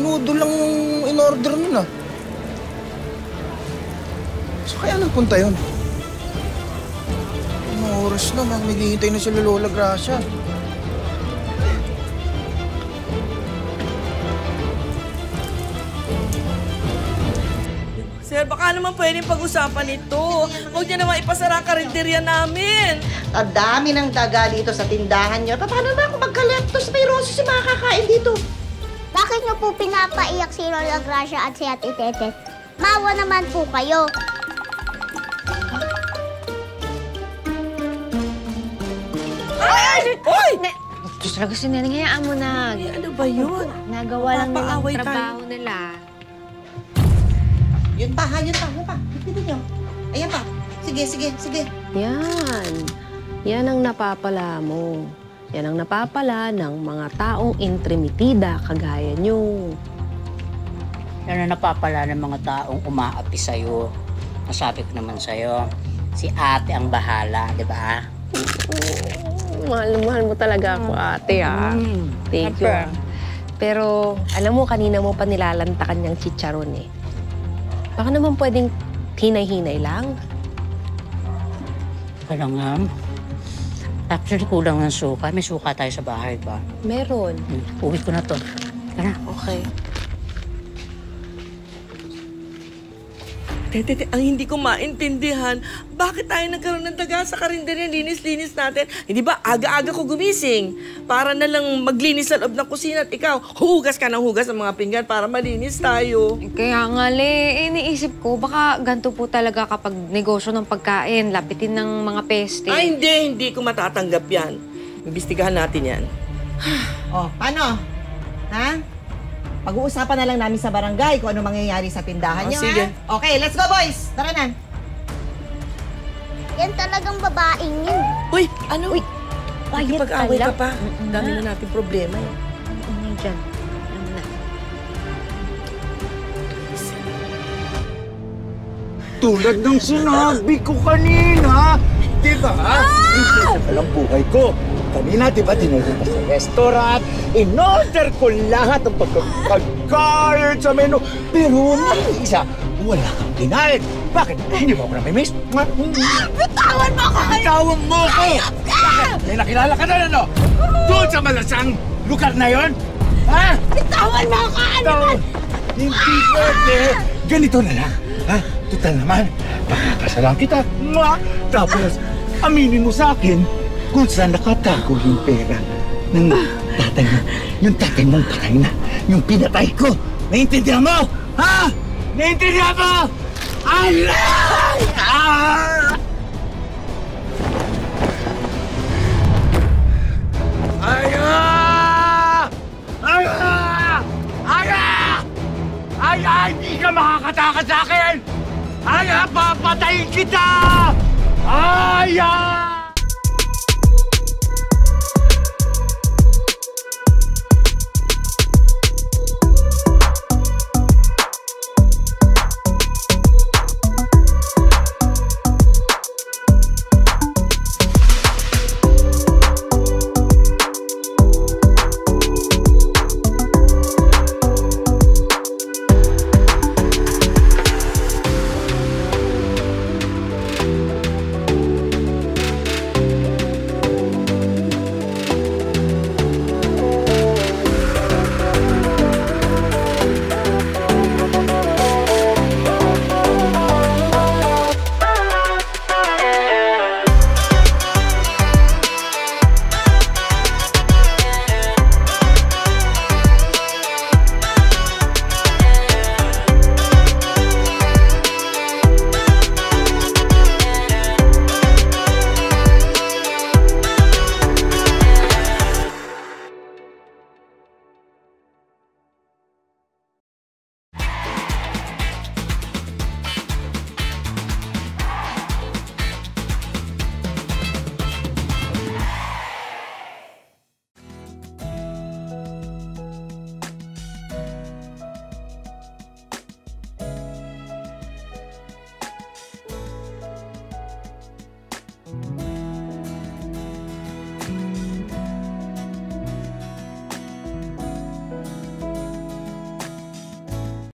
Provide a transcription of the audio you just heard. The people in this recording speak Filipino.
noodle lang yung in-order nun ah. So kaya nagpunta yun? Anong oras na, naghihintay na sila Lola Gracia. Sir, baka naman pwedeng pag-usapan ito. Huwag niya naman ipasara ang karinderya namin. Ang dami ng daga dito sa tindahan niyo. Paano ba ako magka-leptospirosis si mga kakain dito? Bakit niyo po pinapaiyak si Lola Gracia at si Ate Tete? Mawa naman po kayo. Ay! Uy! Diyos talaga si Neneng, hayaan mo na. Ay, ano ba yun? Nagawa lang nila ang Papaaway trabaho tayo. nila. Yun pa, ha? Yun pa. Pipitin niyo. Ayan pa. Sige. Yan. Yan ang napapala mo. Yan ang napapala ng mga taong intrimitida kagaya nyo. Yan ang napapala ng mga taong umaapi sa'yo. Nasabi ko naman sa'yo, si ate ang bahala, di ba? Mahal mo talaga ako, ate, ah. Thank you. Pero, alam mo, kanina mo pa nilalantakan yung chicharon, eh. Baka naman pwedeng hinay-hinay lang. Kaya nga, actually kulang ng suka. May suka tayo sa bahay ba? Meron. Uwi ko na to. Tara. Okay. Tete, ang hindi ko maintindihan, bakit tayo nagkaroon ng daga sa karinderya, linis-linis natin? Hindi ba aga-aga ko gumising para na lang maglinis sa loob ng kusina at ikaw, hugas ka ng hugas ng mga pinggan para malinis tayo. Kaya nga, iniisip ko, baka ganito po talaga kapag negosyo ng pagkain, lapitin ng mga peste. Ay, hindi ko matatanggap yan. Imbestigahan natin yan. Oh, paano? Ha? Pag-uusapan na lang namin sa barangay kung ano mangyayari sa tindahan niyo, sige. ha? Okay, let's go, boys! Tara na! Yan talagang babaeng yun. Uy, ano? Uy, quiet Pag-away ka ka pa. lang. Dami na natin problema eh. Ano dyan? Ano na? Tulad ng sinabi ko kanina, di ba? Hindi na palang buhay ko. Kanina, di ba, tinulong sa restaurant, in-order ko lahat ng pagkakain sa menu. Pero may isa, wala kang kinain. Bakit? Hindi mo ako namimiss? Bitawan mo ako! Bitawan mo ko! Bakit? May nakilala ka na, ano? Doon sa malasang lugar na yon? Ha? Bitawan mo ako! Ano ba? Hindi pwede. Ganito na lang. Ha? Total naman, pakakasalan kita. Tapos, aminin mo sa akin kung saan nakatago yung pera ng tatay mo. Yung tatay mong patay na. Yung pinatay ko. Naiintindihan mo? Ha? Naiintindihan mo? Alay!